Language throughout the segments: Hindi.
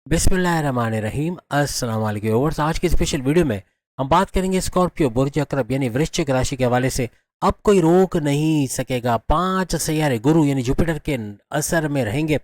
बिस्मिल्लाहिर्रहमानिर्रहीम। अस्सलाम वालेकुम व्यूअर्स। आज की स्पेशल वीडियो में हम बात करेंगे स्कॉर्पियो बुर्ज अकरब यानी वृश्चिक राशि के हवाले से। अब कोई रोक नहीं सकेगा। 5 सैयारे गुरु यानी जुपिटर के असर में रहेंगे।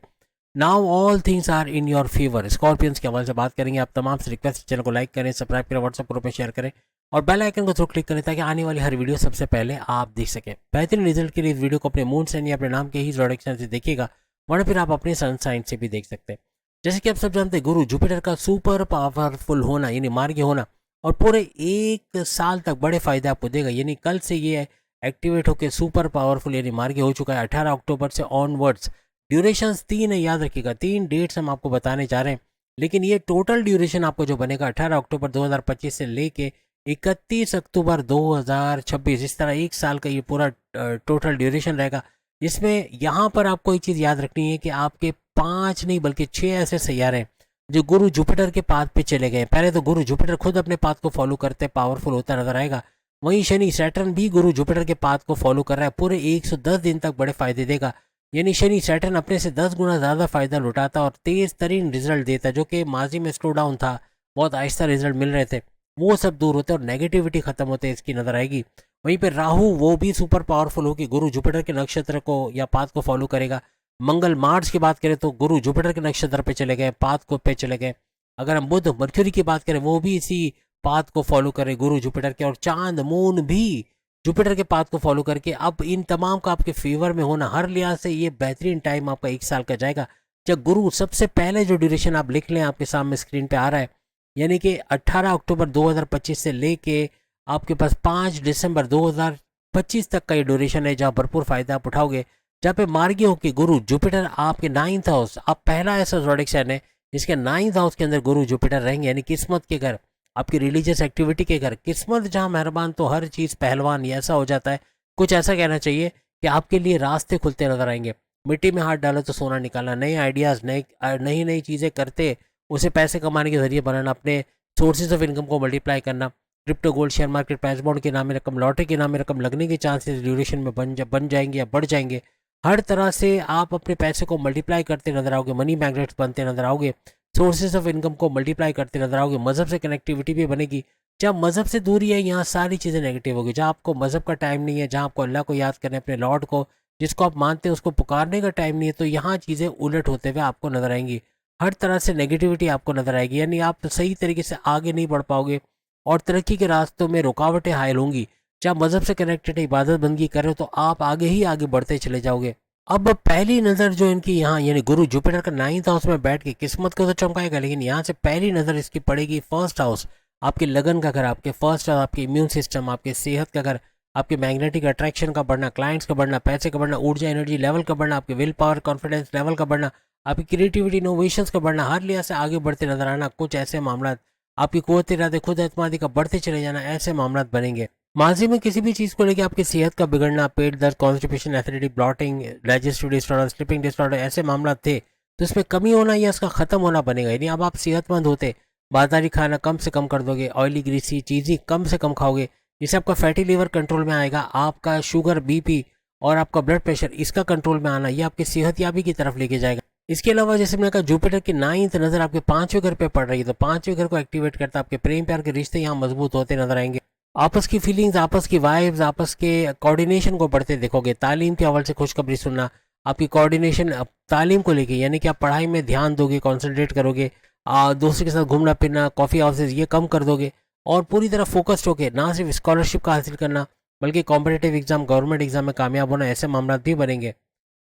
Now all things are in your favour. Scorpions के हवाले से बात करेंगे। आप तमाम से रिक्वेस्ट, चैनल को लाइक करें, सब्सक्राइब करें, व्हाट्सएप ग्रुप में शेयर करें और बेल आइकन को जरूर क्लिक करें ताकि आने वाली हर वीडियो सबसे पहले आप देख सकें। बेहतरीन रिजल्ट के लिए इस वीडियो को अपने मून साइन या अपने नाम के ही जोड़ेक्शन से देखिएगा, वरना फिर आप अपने सन साइन से भी देख सकते हैं। जैसे कि आप सब जानते हैं, गुरु जुपिटर का सुपर पावरफुल होना यानी मार्गी होना और पूरे 1 साल तक बड़े फायदे आपको देगा। यानी कल से ये एक्टिवेट होकर सुपर पावरफुल यानी मार्गी हो चुका है। 18 अक्टूबर से ऑनवर्ड्स ड्यूरेशंस 3 है, याद रखिएगा। 3 डेट्स हम आपको बताने जा रहे हैं, लेकिन ये टोटल ड्यूरेशन आपको जो बनेगा 18 अक्टूबर 2025 से लेके 31 अक्टूबर 2026, इस तरह 1 साल का ये पूरा टोटल ड्यूरेशन रहेगा। इसमें यहाँ पर आपको एक चीज़ याद रखनी है कि आपके 5 नहीं बल्कि 6 ऐसे सैयारे हैं जो गुरु जुपिटर के पाथ पे चले गए। पहले तो गुरु जुपिटर खुद अपने पाथ को फॉलो करते पावरफुल होता नजर आएगा। वहीं शनि सैटर्न भी गुरु जुपिटर के पाथ को फॉलो कर रहा है। पूरे 110 दिन तक बड़े फायदे देगा। यानी शनि सैटर्न अपने से 10 गुना ज़्यादा फायदा लुटाता और तेज तरीन रिजल्ट देता। जो कि माजी में स्लो डाउन था, बहुत आहिस्ता रिजल्ट मिल रहे थे, वो सब दूर होते और नेगेटिविटी खत्म होते इसकी नजर आएगी। वहीं पे राहु वो भी सुपर पावरफुल होगी, गुरु जुपिटर के नक्षत्र को या पाथ को फॉलो करेगा। मंगल मार्स की बात करें तो गुरु जुपिटर के नक्षत्र पे चले गए, पाथ को पे चले गए। अगर हम बुध मर्क्यूरी की बात करें, वो भी इसी पाथ को फॉलो करें गुरु जुपिटर के। और चांद मून भी जुपिटर के पाथ को फॉलो करके अब इन तमाम का आपके फेवर में होना, हर लिहाज से ये बेहतरीन टाइम आपका 1 साल का जाएगा। जब गुरु सबसे पहले जो ड्यूरेशन आप लिख लें, आपके सामने स्क्रीन पे आ रहा है, यानी कि 18 अक्टूबर 2025 से लेके आपके पास 5 दिसंबर 2025 तक का ये ड्यूरेशन है, जहाँ भरपूर फायदा आप उठाओगे। जहाँ पे मार्गी हो कि गुरु जुपिटर आपके 9th हाउस, आप पहला ऐसा जोडिक है जिसके 9th हाउस के अंदर गुरु जुपिटर रहेंगे, यानी किस्मत के घर, आपकी रिलीजियस एक्टिविटी के घर। किस्मत जहाँ मेहरबान तो हर चीज़ पहलवान, ये ऐसा हो जाता है। कुछ ऐसा कहना चाहिए कि आपके लिए रास्ते खुलते नजर आएंगे। मिट्टी में हाथ डालो तो सोना निकालना, नए आइडियाज़, नई नई चीज़ें करते उसे पैसे कमाने के जरिए बनाना, अपने सोर्सेज ऑफ इनकम को मल्टीप्लाई करना। Crypto, gold, share market, price bond के नाम में रकम, लॉटरी के नाम में रकम लगने के चांसेस ड्यूरेशन में बन जाएंगे या बढ़ जाएंगे। हर तरह से आप अपने पैसे को मल्टीप्लाई करते नजर आओगे, मनी मैग्नेट्स बनते नजर आओगे, सोर्सेज ऑफ इनकम को मल्टीप्लाई करते नजर आओगे। मजहब से कनेक्टिविटी भी बनेगी। जब मजहब से दूरी है, यहाँ सारी चीज़ें नेगेटिव होगी। जहाँ आपको मजहब का टाइम नहीं है, जहाँ आपको अल्लाह को याद करने, अपने लॉर्ड को जिसको आप मानते हैं उसको पुकारने का टाइम नहीं है, तो यहाँ चीज़ें उलट होते हुए आपको नजर आएंगी। हर तरह से नेगेटिविटी आपको नजर आएगी, यानी आप सही तरीके से आगे नहीं बढ़ पाओगे और तरक्की के रास्तों में रुकावटें हायल होंगी। जब मजहब से कनेक्टेड इबादत बंदगी करो तो आप आगे ही आगे बढ़ते चले जाओगे। अब पहली नज़र जो इनकी यहाँ यानी गुरु जुपिटर का 9th हाउस में बैठ के किस्मत को तो चमकाएगा, लेकिन यहाँ से पहली नज़र इसकी पड़ेगी फर्स्ट हाउस, आपके लगन का घर, आपके फर्स्ट हाउस, आपके इम्यून सिस्टम, आपके सेहत का घर, आपके मैग्नेटिक अट्रैक्शन का बढ़ना, क्लाइंट्स का बढ़ना, पैसे का बढ़ना, ऊर्जा एनर्जी लेवल का बढ़ना, आपके विल पावर कॉन्फिडेंस लेवल का बढ़ना, आपकी क्रिएटिविटी इनोवेशंस का बढ़ना, हर लिहाज से आगे बढ़ते नजर आना। कुछ ऐसे मामला, आपकी कुव्वत इरादे, खुद एतमादी का बढ़ते चले जाना, ऐसे मामला बनेंगे। माजी में किसी भी चीज़ को लेकर आपकी सेहत का बिगड़ना, पेट दर्द, constipation, acidity, blotting, digestive disorder, sleeping disorder, ऐसे मामला थे तो इसमें कमी होना या इसका ख़त्म होना बनेगा। यानी अब आप सेहतमंद होते, बाजारी खाना कम से कम कर दोगे, ऑयली ग्रीसी चीज़ें कम से कम खाओगे, जिससे आपका फैटी लिवर कंट्रोल में आएगा, आपका शुगर, बीपी और आपका ब्लड प्रेशर इसका कंट्रोल में आना, ये आपकी सेहतयाबी की तरफ लेके जाएगा। इसके अलावा जैसे मैंने कहा, जुपिटर की 9th नज़र आपके 5वें घर पे पड़ रही है, तो 5वें घर को एक्टिवेट करता है। आपके प्रेम प्यार के रिश्ते यहाँ मजबूत होते नजर आएंगे। आपस की फीलिंग्स, आपस की वाइब्स, आपस के कोऑर्डिनेशन को बढ़ते देखोगे। तालीम के हवाले से खुशखबरी सुनना, आपकी कोऑर्डिनेशन तालीम को लेके, यानी कि आप पढ़ाई में ध्यान दोगे, कॉन्सेंट्रेट करोगे, दोस्तों के साथ घूमना फिरना, कॉफ़ी हाउसेज, ये कम कर दोगे और पूरी तरह फोकस्ड होकर ना सिर्फ स्कॉलरशिप का हासिल करना बल्कि कॉम्पिटेटिव एग्जाम, गवर्नमेंट एग्जाम में कामयाब होना, ऐसे मामला भी बनेंगे।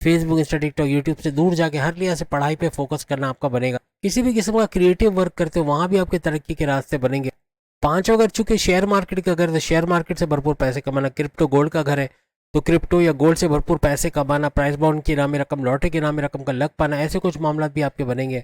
फेसबुक, इंस्टा, टिकटॉक, यूट्यूब से दूर जाके हर लिहाज से पढ़ाई पे फोकस करना आपका बनेगा। किसी भी किस्म का क्रिएटिव वर्क करते हो वहाँ भी आपके तरक्की के रास्ते बनेंगे। पांचों अगर चूंकि शेयर मार्केट का घर, तो शेयर मार्केट से भरपूर पैसे कमाना, क्रिप्टो गोल्ड का घर है तो क्रिप्टो या गोल्ड से भरपूर पैसे कमाना, प्राइस बॉन्ड के नाम में रकम, लॉटरी के नाम में रकम का लग पाना, ऐसे कुछ मामला भी आपके बनेंगे।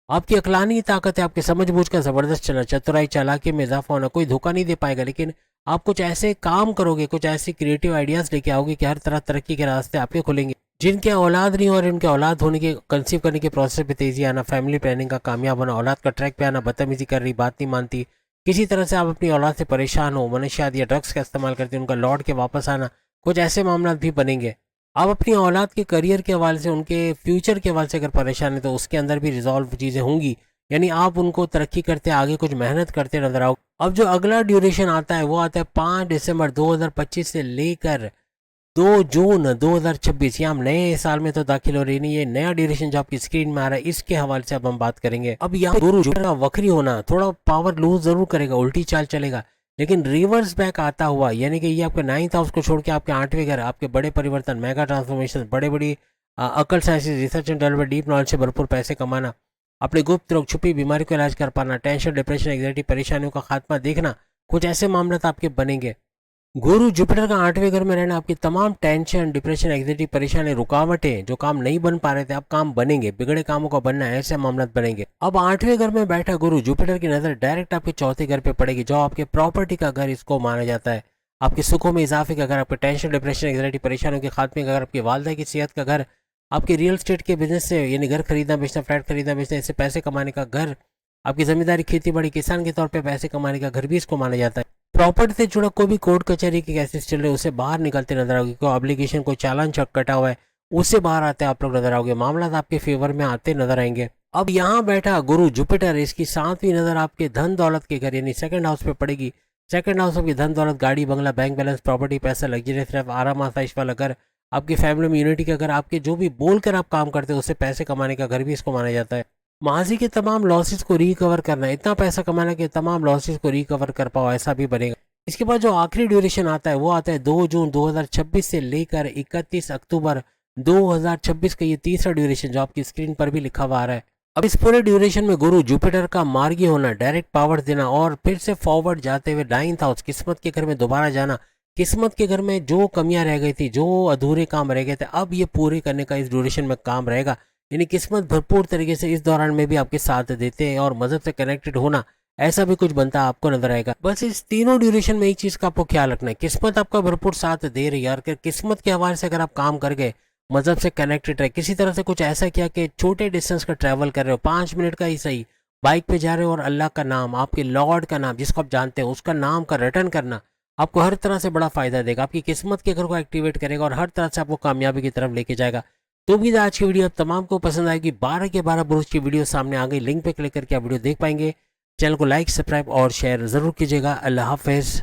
आपकी अकलानी ताकत है, आपकी समझबूझ का ज़बरदस्त चलना, चतुराई चालाकी में इजाफा होना, कोई धोखा नहीं दे पाएगा। लेकिन आप कुछ ऐसे काम करोगे, कुछ ऐसी क्रिएटिव आइडियाज़ लेके आओगे कि हर तरह तरक्की के रास्ते आपके खुलेंगे। जिनके औलाद नहीं और इनके औलाद होने के, कंसीव करने के प्रोसेस पे तेज़ी आना, फैमिली प्लानिंग का कामयाब होना, औलाद का ट्रैक पे आना, बदतमीजी कर रही, बात नहीं मानती, किसी तरह से आप अपनी औलाद से परेशान हो, मनशियात या ड्रग्स का इस्तेमाल करते हैं, उनका लौट के वापस आना, कुछ ऐसे मामला भी बनेंगे। आप अपनी औलाद के करियर के हवाले से, उनके फ्यूचर के हवाले से अगर परेशान है तो उसके अंदर भी रिजॉल्व चीज़ें होंगी यानी आप उनको तरक्की करते आगे कुछ मेहनत करते नजर आओ। अब जो अगला ड्यूरेशन आता है वो आता है 5 दिसंबर 2025 से लेकर 2 जून 2026। ये हम नए साल में तो दाखिल हो रही नहीं, ये नया ड्यूरेशन जो आपकी स्क्रीन में आ रहा है इसके हवाले से अब हम बात करेंगे। अब यहाँ गुरु जुपिटर का वक्री होना थोड़ा पावर लूज जरूर करेगा, उल्टी चाल चलेगा, लेकिन रिवर्स बैक आता हुआ, यानी कि ये आपके 9th हाउस को छोड़ के आपके 8वें घर, आपके बड़े परिवर्तन, मेगा ट्रांसफॉर्मेशन, बड़े बड़ी अकल sciences, research and development, deep knowledge से भरपूर पैसे कमाना, अपने गुप्त रोग, छुपी बीमारी को इलाज कर पाना, टेंशन, डिप्रेशन, एंग्जाइटी, परेशानियों का खात्मा देखना, कुछ ऐसे मामले आपके बनेंगे। गुरु जुपिटर का 8वें घर में रहना आपकी तमाम टेंशन, डिप्रेशन, एंग्जाइटी, परेशानी, रुकावटें, जो काम नहीं बन पा रहे थे अब काम बनेंगे, बिगड़े कामों का बनना, ऐसे मामला बनेंगे। अब 8वें घर में बैठा गुरु जुपिटर की नजर डायरेक्ट आपके चौथे घर पे पड़ेगी, जो आपके प्रॉपर्टी का घर इसको माना जाता है, आपके सुखों में इजाफे का घर, आपके टेंशन, डिप्रेशन, एंग्जाइटी, परेशानियों के खात्मे का घर, आपकी वालदा की सेहत का घर, आपके रियल स्टेट के बिजनेस से यानी घर खरीदना बेचना, फ्लैट खरीदना बेचना, इससे पैसे कमाने का घर, आपकी जमींदारी, खेती बाड़ी, किसान के तौर पे पैसे कमाने का घर भी इसको माना जाता है। प्रॉपर्टी से जुड़ा कोई भी कोर्ट कचहरी के केसेस चल रहे उसे बाहर निकलते नजर आओगे, कोई ऑब्लिगेशन, कोई चालान चक कटा हुआ है उससे बाहर आते आप लोग नजर आओगे, मामला आपके फेवर में आते नजर आएंगे। अब यहाँ बैठा गुरु जुपिटर इसकी 7वीं नजर आपके धन दौलत के घर यानी सेकंड हाउस पे पड़ेगी। सेकंड हाउस आपकी धन दौलत, गाड़ी बंगला, बैंक बैलेंस, प्रॉपर्टी, पैसा, लग्जरी लाइफ, आराम आसाइश वाला घर, आपकी फैमिली में यूनिटी का घर, आपके जो भी बोलकर आप काम करते हो उससे पैसे कमाने का घर भी इसको माना जाता है। माजी के तमाम लॉसेस को रिकवर करना, इतना पैसा कमाना कि तमाम लॉसेस को रिकवर कर पाओ, ऐसा भी बनेगा। इसके बाद जो आखिरी ड्यूरेशन आता है वो आता है 2 जून 2026 से लेकर 31 अक्टूबर 2026 का, ये तीसरा ड्यूरेशन जो आपकी स्क्रीन पर भी लिखा हुआ आ रहा है। अब इस पूरे ड्यूरेशन में गुरु जुपिटर का मार्गी होना, डायरेक्ट पावर देना और फिर से फॉरवर्ड जाते हुए 9th हाउस किस्मत के घर में दोबारा जाना, किस्मत के घर में जो कमियां रह गई थी, जो अधूरे काम रह गए थे, अब ये पूरे करने का इस ड्यूरेशन में काम रहेगा। यानी किस्मत भरपूर तरीके से इस दौरान में भी आपके साथ देते हैं और मजहब से कनेक्टेड होना, ऐसा भी कुछ बनता आपको नजर आएगा। बस इस तीनों ड्यूरेशन में एक चीज का आपको ख्याल रखना है, किस्मत आपका भरपूर साथ दे रही है और किस्मत के हवाले से अगर आप काम कर गए, मजहब से कनेक्टेड रहे, किसी तरह से कुछ ऐसा किया कि छोटे डिस्टेंस का ट्रैवल कर रहे हो, 5 मिनट का ही सही, बाइक पे जा रहे हो और अल्लाह का नाम, आपके लॉर्ड का नाम जिसको आप जानते हो उसका नाम का रटन करना आपको हर तरह से बड़ा फायदा देगा, आपकी किस्मत के घर को एक्टिवेट करेगा और हर तरह से आपको कामयाबी की तरफ लेके जाएगा। तो उम्मीद है आज की वीडियो आप तमाम को पसंद आएगी। 12 के 12 बुरुज की वीडियो सामने आ गई, लिंक पे क्लिक करके आप वीडियो देख पाएंगे। चैनल को लाइक, सब्सक्राइब और शेयर जरूर कीजिएगा। अल्लाह हाफिज।